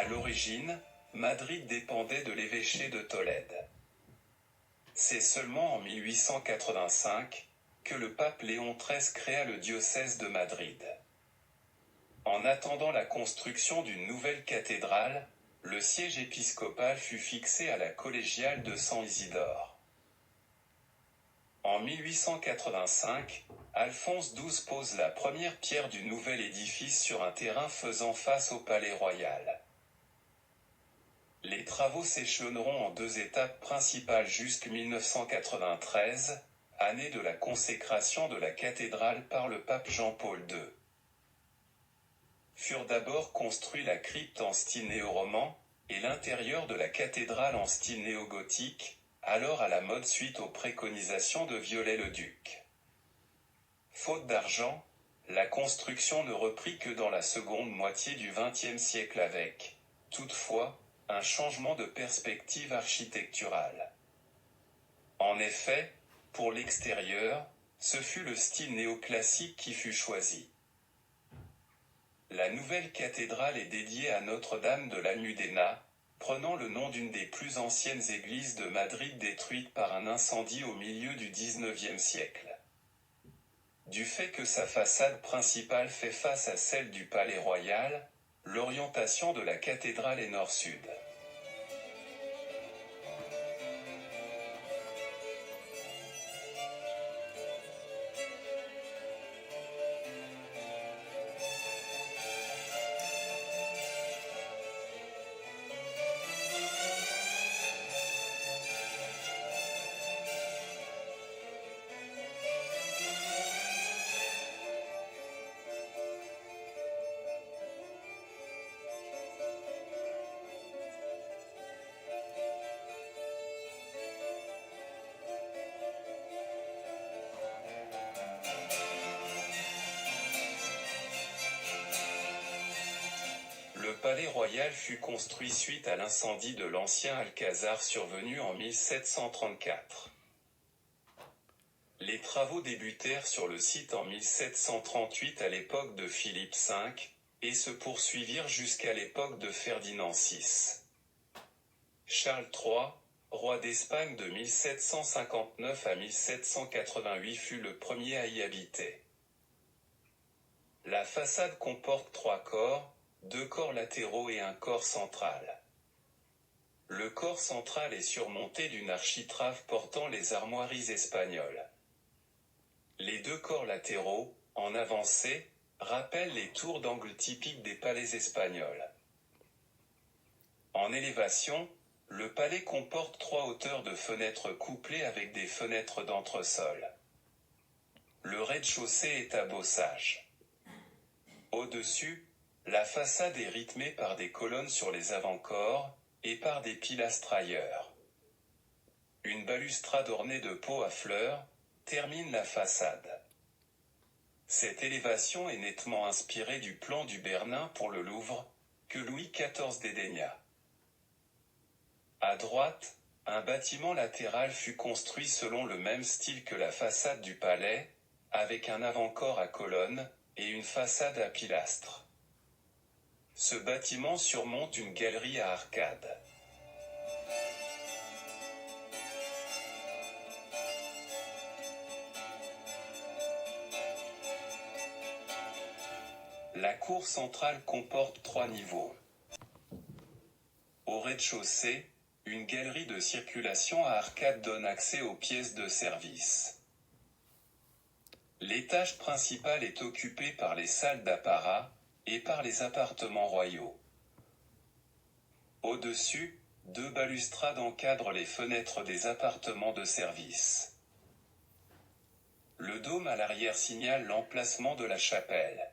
À l'origine, Madrid dépendait de l'évêché de Tolède. C'est seulement en 1885 que le pape Léon XIII créa le diocèse de Madrid. En attendant la construction d'une nouvelle cathédrale, le siège épiscopal fut fixé à la collégiale de San Isidore. En 1885, Alphonse XII pose la première pierre du nouvel édifice sur un terrain faisant face au palais royal. Les travaux s'échelonneront en 2 étapes principales jusqu'en 1993, année de la consécration de la cathédrale par le pape Jean-Paul II. Furent d'abord construits la crypte en style néo-roman et l'intérieur de la cathédrale en style néo-gothique, alors à la mode suite aux préconisations de Viollet-le-Duc. Faute d'argent, la construction ne reprit que dans la seconde moitié du XXe siècle avec, toutefois, un changement de perspective architecturale. En effet, pour l'extérieur, ce fut le style néoclassique qui fut choisi. La nouvelle cathédrale est dédiée à Notre-Dame de l'Almudena, prenant le nom d'une des plus anciennes églises de Madrid détruite par un incendie au milieu du XIXe siècle. Du fait que sa façade principale fait face à celle du palais royal, l'orientation de la cathédrale est nord-sud. Le palais royal fut construit suite à l'incendie de l'ancien Alcazar survenu en 1734. Les travaux débutèrent sur le site en 1738 à l'époque de Philippe V, et se poursuivirent jusqu'à l'époque de Ferdinand VI. Charles III, roi d'Espagne de 1759 à 1788 fut le premier à y habiter. La façade comporte 3 corps, 2 corps latéraux et un corps central. Le corps central est surmonté d'une architrave portant les armoiries espagnoles. Les 2 corps latéraux, en avancée, rappellent les tours d'angle typiques des palais espagnols. En élévation, le palais comporte 3 hauteurs de fenêtres couplées avec des fenêtres d'entresol. Le rez-de-chaussée est à bossage. Au-dessus, la façade est rythmée par des colonnes sur les avant-corps, et par des pilastres ailleurs. Une balustrade ornée de pots à fleurs termine la façade. Cette élévation est nettement inspirée du plan du Bernin pour le Louvre, que Louis XIV dédaigna. À droite, un bâtiment latéral fut construit selon le même style que la façade du palais, avec un avant-corps à colonnes, et une façade à pilastres. Ce bâtiment surmonte une galerie à arcades. La cour centrale comporte 3 niveaux. Au rez-de-chaussée, une galerie de circulation à arcades donne accès aux pièces de service. L'étage principal est occupé par les salles d'apparat, et par les appartements royaux. Au-dessus, 2 balustrades encadrent les fenêtres des appartements de service. Le dôme à l'arrière signale l'emplacement de la chapelle.